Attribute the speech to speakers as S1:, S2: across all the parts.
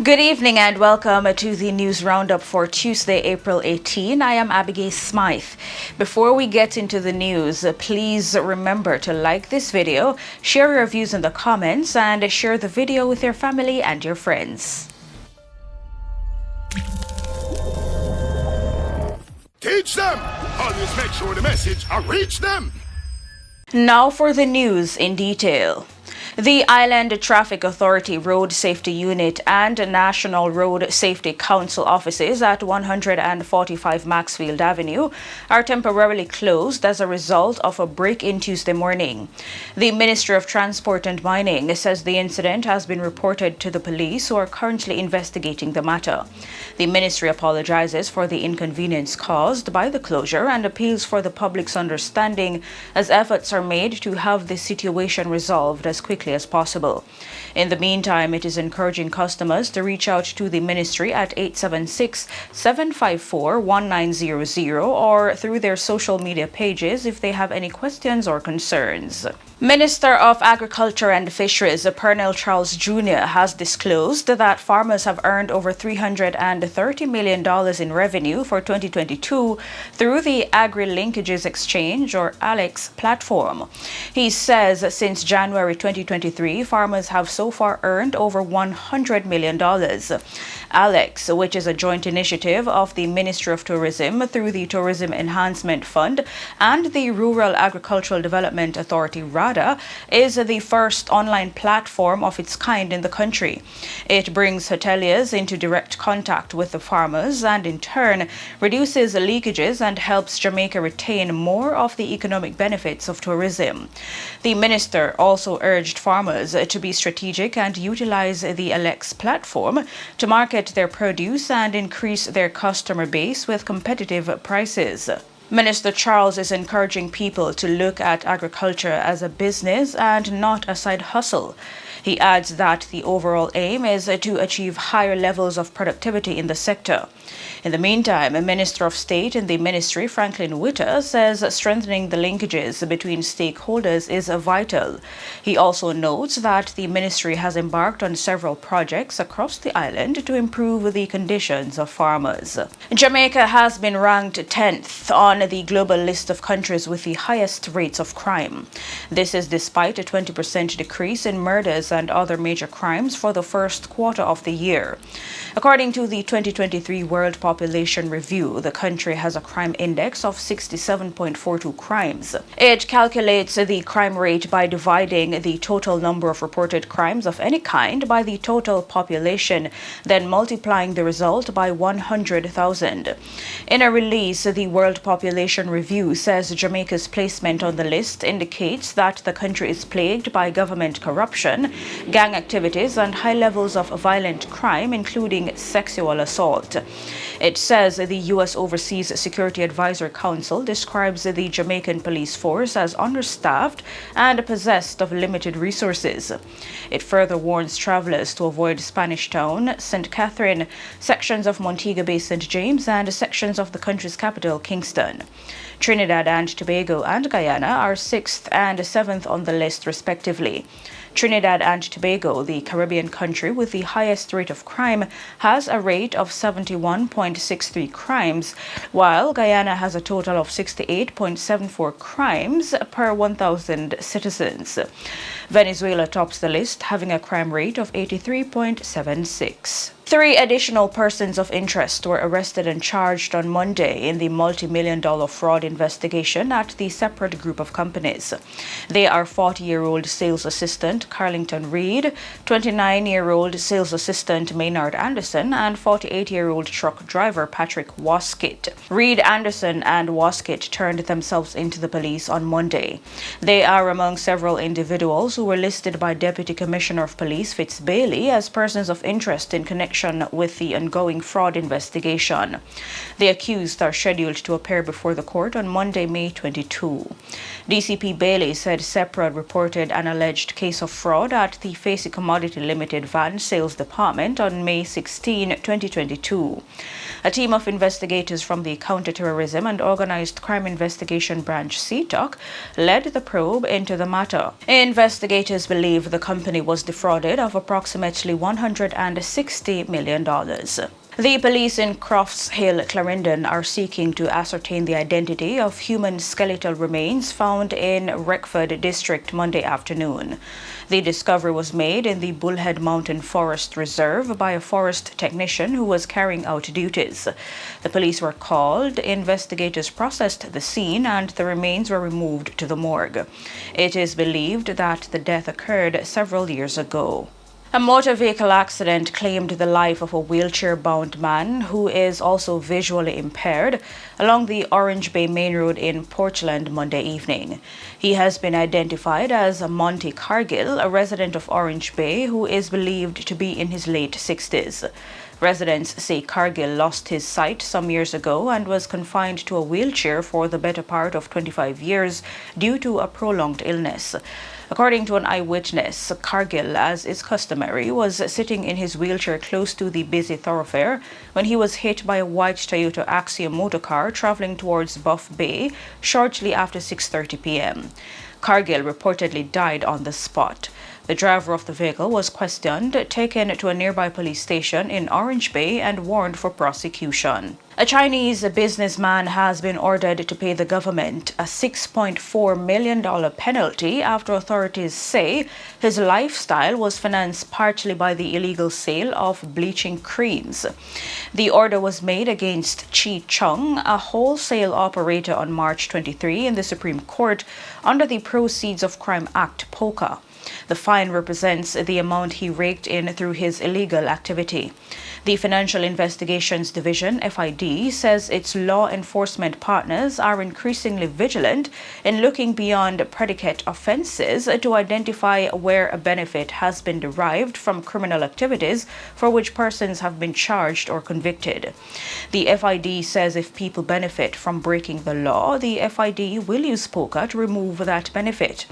S1: Good evening and welcome to the news roundup for Tuesday, April 18. I am Abigail Smythe. Before we get into the news, please remember to like this video, share your views in the comments, and share the video with your family and your friends.
S2: Teach them! Always make sure the message reach them!
S1: Now for the news in detail. The Island Traffic Authority Road Safety Unit and National Road Safety Council offices at 145 Maxfield Avenue are temporarily closed as a result of a break-in Tuesday morning. The Ministry of Transport and Mining says the incident has been reported to the police, who are currently investigating the matter. The ministry apologizes for the inconvenience caused by the closure and appeals for the public's understanding as efforts are made to have the situation resolved as quickly as possible. In the meantime, it is encouraging customers to reach out to the ministry at 876-754-1900 or through their social media pages if they have any questions or concerns. Minister of Agriculture and Fisheries Pernell Charles Jr. has disclosed that farmers have earned over $330 million in revenue for 2022 through the Agri-Linkages Exchange, or ALEX, platform. He says since January 2023, farmers have so far earned over $100 million. ALEX, which is a joint initiative of the Ministry of Tourism through the Tourism Enhancement Fund and the Rural Agricultural Development Authority, RADA, is the first online platform of its kind in the country. It brings hoteliers into direct contact with the farmers and in turn reduces leakages and helps Jamaica retain more of the economic benefits of tourism. The minister also urged farmers to be strategic and utilize the ALEX platform to market their produce and increase their customer base with competitive prices. Minister Charles is encouraging people to look at agriculture as a business and not a side hustle. He adds that the overall aim is to achieve higher levels of productivity in the sector. In the meantime, a Minister of State in the ministry, Franklin Witter, says strengthening the linkages between stakeholders is vital. He also notes that the ministry has embarked on several projects across the island to improve the conditions of farmers. Jamaica has been ranked 10th on the global list of countries with the highest rates of crime. This is despite a 20% decrease in murders and other major crimes for the first quarter of the year. According to the 2023 World Population Review, the country has a crime index of 67.42 crimes. It calculates the crime rate by dividing the total number of reported crimes of any kind by the total population, then multiplying the result by 100,000. In a release, the World Population Review says Jamaica's placement on the list indicates that the country is plagued by government corruption, gang activities, and high levels of violent crime, including sexual assault. It says the U.S. Overseas Security Advisor Council describes the Jamaican police force as understaffed and possessed of limited resources. It further warns travelers to avoid Spanish Town, St. Catherine, sections of Montego Bay, St. James, and sections of the country's capital, Kingston. Trinidad and Tobago and Guyana are 6th and 7th on the list, respectively. Trinidad and Tobago, the Caribbean country with the highest rate of crime, has a rate of 71.63 crimes, while Guyana has a total of 68.74 crimes per 1,000 citizens. Venezuela tops the list, having a crime rate of 83.76. 3 additional persons of interest were arrested and charged on Monday in the multi-million-dollar fraud investigation at the separate group of companies. They are 40-year-old sales assistant Carlington Reed, 29-year-old sales assistant Maynard Anderson, and 48-year-old truck driver Patrick Waskett. Reed, Anderson, and Waskett turned themselves into the police on Monday. They are among several individuals who were listed by Deputy Commissioner of Police Fitz Bailey as persons of interest in connection with the ongoing fraud investigation. The accused are scheduled to appear before the court on Monday, May 22. DCP Bailey said SEPRA reported an alleged case of fraud at the Facey Commodity Limited Van Sales Department on May 16, 2022. A team of investigators from the Counterterrorism and Organized Crime Investigation Branch CTOC led the probe into the matter. Investigators believe the company was defrauded of approximately $160 $50 million. The police in Crofts Hill, Clarendon are seeking to ascertain the identity of human skeletal remains found in Reckford District Monday afternoon. The discovery was made in the Bullhead Mountain Forest Reserve by a forest technician who was carrying out duties. The police were called, investigators processed the scene, and the remains were removed to the morgue. It is believed that the death occurred several years ago. A motor vehicle accident claimed the life of a wheelchair-bound man who is also visually impaired along the Orange Bay Main Road in Portland Monday evening. He has been identified as Monty Cargill, a resident of Orange Bay who is believed to be in his late 60s. Residents say Cargill lost his sight some years ago and was confined to a wheelchair for the better part of 25 years due to a prolonged illness. According to an eyewitness, Cargill, as is customary, was sitting in his wheelchair close to the busy thoroughfare when he was hit by a white Toyota Axiom motorcar traveling towards Buff Bay shortly after 6:30 p.m. Cargill reportedly died on the spot. The driver of the vehicle was questioned, taken to a nearby police station in Orange Bay, and warned for prosecution. A Chinese businessman has been ordered to pay the government a $6.4 million penalty after authorities say his lifestyle was financed partially by the illegal sale of bleaching creams. The order was made against Chi Chung, a wholesale operator, on March 23 in the Supreme Court under the Proceeds of Crime Act, POCA. The fine represents the amount he raked in through his illegal activity. The Financial Investigations Division, FID, says its law enforcement partners are increasingly vigilant in looking beyond predicate offenses to identify where a benefit has been derived from criminal activities for which persons have been charged or convicted. The FID says if people benefit from breaking the law, the FID will use POCA to remove that benefit.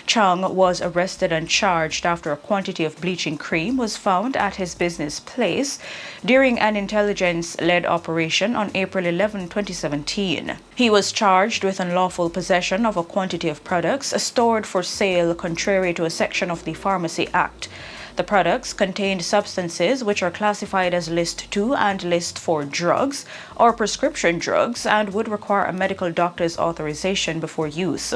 S1: Chung was arrested and charged after a quantity of bleaching cream was found at his business place during an intelligence-led operation on April 11, 2017. He was charged with unlawful possession of a quantity of products stored for sale contrary to a section of the Pharmacy Act. The products contained substances which are classified as List 2 and List 4 drugs or prescription drugs and would require a medical doctor's authorization before use.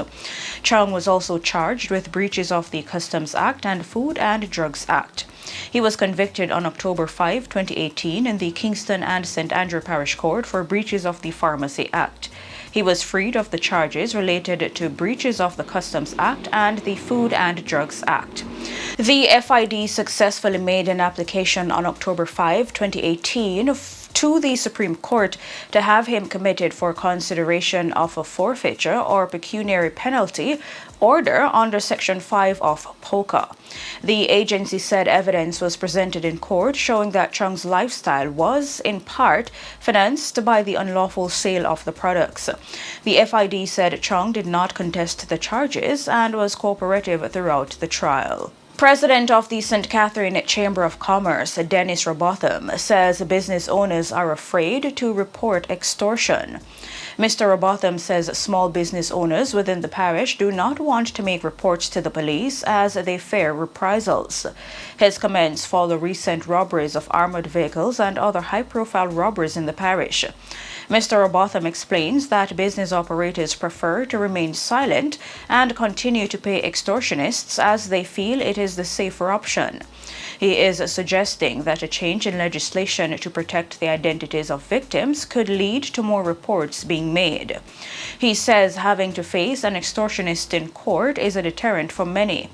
S1: Chung was also charged with breaches of the Customs Act and Food and Drugs Act. He was convicted on October 5, 2018 in the Kingston and St. Andrew Parish Court for breaches of the Pharmacy Act. He was freed of the charges related to breaches of the Customs Act and the Food and Drugs Act. The FID successfully made an application on October 5, 2018 to the Supreme Court to have him committed for consideration of a forfeiture or pecuniary penalty order under Section 5 of POCA. The agency said evidence was presented in court showing that Chung's lifestyle was, in part, financed by the unlawful sale of the products. The FID said Chung did not contest the charges and was cooperative throughout the trial. President of the St. Catherine Chamber of Commerce, Dennis Robotham, says business owners are afraid to report extortion. Mr. Robotham says small business owners within the parish do not want to make reports to the police as they fear reprisals. His comments follow recent robberies of armored vehicles and other high-profile robberies in the parish. Mr. Robotham explains that business operators prefer to remain silent and continue to pay extortionists as they feel it is the safer option. He is suggesting that a change in legislation to protect the identities of victims could lead to more reports being made. He says having to face an extortionist in court is a deterrent for many.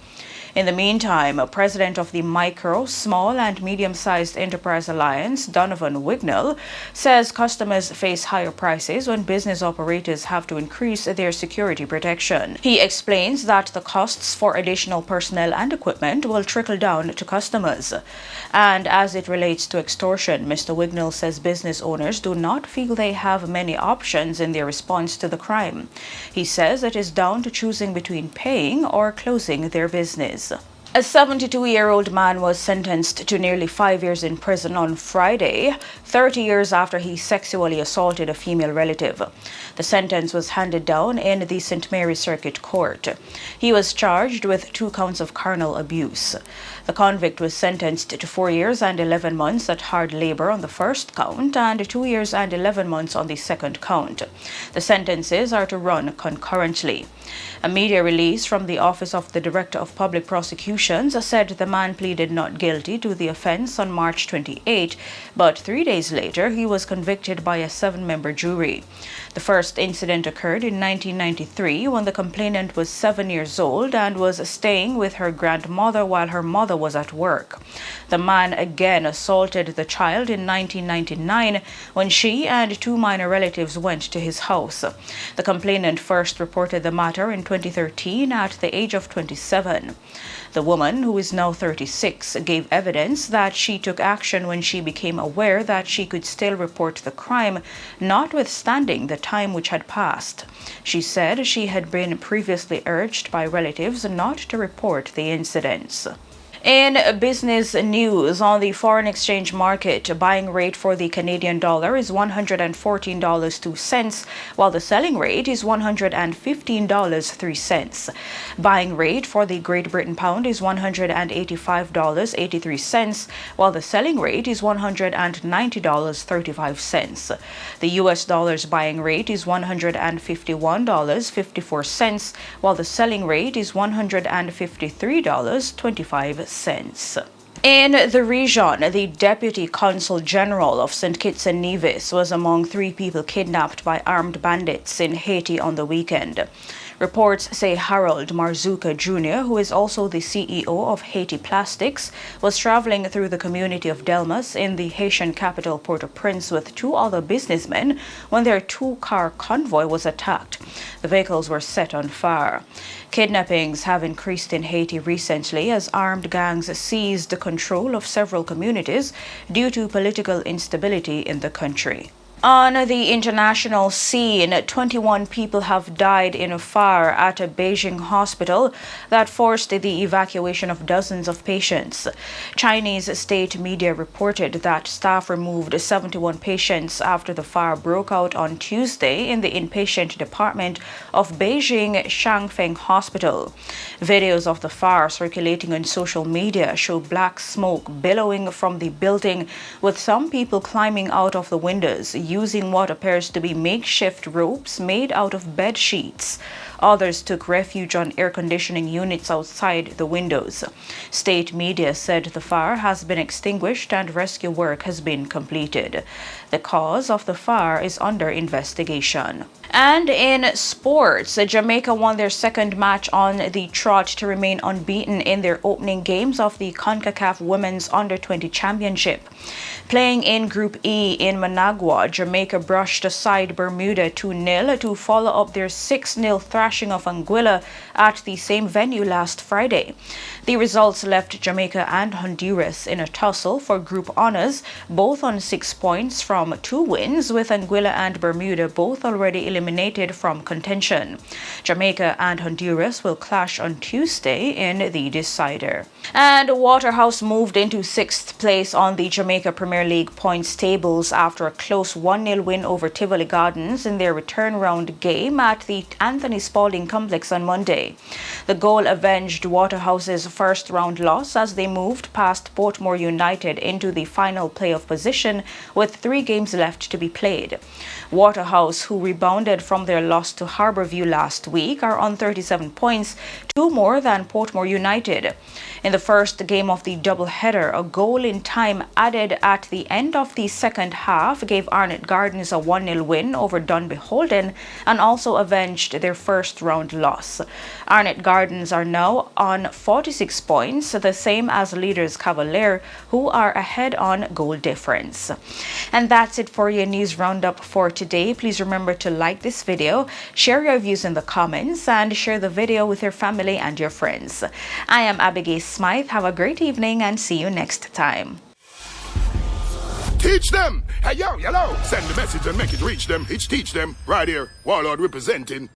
S1: In the meantime, President of the Micro, Small and Medium-Sized Enterprise Alliance, Donovan Wignall, says customers face higher prices when business operators have to increase their security protection. He explains that the costs for additional personnel and equipment will trickle down to customers. And as it relates to extortion, Mr. Wignall says business owners do not feel they have many options in their response to the crime. He says it is down to choosing between paying or closing their business. A 72-year-old man was sentenced to nearly 5 years in prison on Friday, 30 years after he sexually assaulted a female relative. The sentence was handed down in the St. Mary Circuit Court. He was charged with 2 counts of carnal abuse. The convict was sentenced to 4 years and 11 months at hard labor on the first count and 2 years and 11 months on the second count. The sentences are to run concurrently. A media release from the Office of the Director of Public Prosecutions said the man pleaded not guilty to the offense on March 28, but 3 days later he was convicted by a 7-member jury. The first incident occurred in 1993 when the complainant was 7 years old and was staying with her grandmother while her mother was at work. The man again assaulted the child in 1999 when she and 2 minor relatives went to his house. The complainant first reported the matter in 2013 at the age of 27. The woman, who is now 36, gave evidence that she took action when she became aware that she could still report the crime, notwithstanding the time which had passed. She said she had been previously urged by relatives not to report the incidents. In business news, on the foreign exchange market, buying rate for the Canadian dollar is $114.02, while the selling rate is $115.03. Buying rate for the Great Britain pound is $185.83, while the selling rate is $190.35. The US dollar's buying rate is $151.54, while the selling rate is $153.25. In the region, the Deputy Consul General of St. Kitts and Nevis was among 3 people kidnapped by armed bandits in Haiti on the weekend. Reports say Harold Marzuka Jr., who is also the CEO of Haiti Plastics, was traveling through the community of Delmas in the Haitian capital Port-au-Prince with 2 other businessmen when their 2-car convoy was attacked. The vehicles were set on fire. Kidnappings have increased in Haiti recently as armed gangs seized control of several communities due to political instability in the country. On the international scene, 21 people have died in a fire at a Beijing hospital that forced the evacuation of dozens of patients. Chinese state media reported that staff removed 71 patients after the fire broke out on Tuesday in the inpatient department of Beijing Shangfeng Hospital. Videos of the fire circulating on social media show black smoke billowing from the building, with some people climbing out of the windows using what appears to be makeshift ropes made out of bed sheets. Others took refuge on air conditioning units outside the windows. State media said the fire has been extinguished and rescue work has been completed. The cause of the fire is under investigation. And in sports, Jamaica won their second match on the trot to remain unbeaten in their opening games of the CONCACAF Women's Under-20 Championship. Playing in Group E in Managua, Jamaica brushed aside Bermuda 2-0 to follow up their 6-0 thrashing of Anguilla at the same venue last Friday. The results left Jamaica and Honduras in a tussle for group honors, both on 6 points from 2 wins, with Anguilla and Bermuda both already eliminated from contention. Jamaica and Honduras will clash on Tuesday in the decider. And Waterhouse moved into 6th place on the Jamaica Premier League points tables after a close 1-0 win over Tivoli Gardens in their return round game at the Anthony Spalding Complex on Monday. The goal avenged Waterhouse's first round loss as they moved past Portmore United into the final playoff position with 3 games left to be played. Waterhouse, who rebounded from their loss to Harbourview last week, are on 37 points, 2 more than Portmore United. In the first game of the doubleheader, a goal in time added at the end of the second half gave Arnett Gardens a 1-0 win over Dunby Holden and also avenged their first round loss. Arnett Gardens are now on 46 points, the same as leaders Cavalier, who are ahead on goal difference. And that's it for your news roundup for today. Please remember to like this video, share your views in the comments, and share the video with your family and your friends. I am Abigail Smythe. Have a great evening and see you next time.
S2: Teach them! Hey, yo, hello! Send the message and make it reach them. It's teach them. Right here. Warlord representing.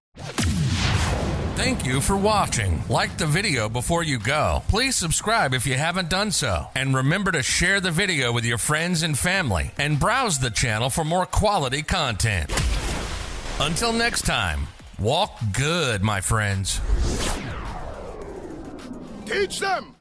S3: Thank you for watching. Like the video before you go. Please subscribe if you haven't done so. And remember to share the video with your friends and family. And browse the channel for more quality content. Until next time, walk good, my friends.
S2: Teach them!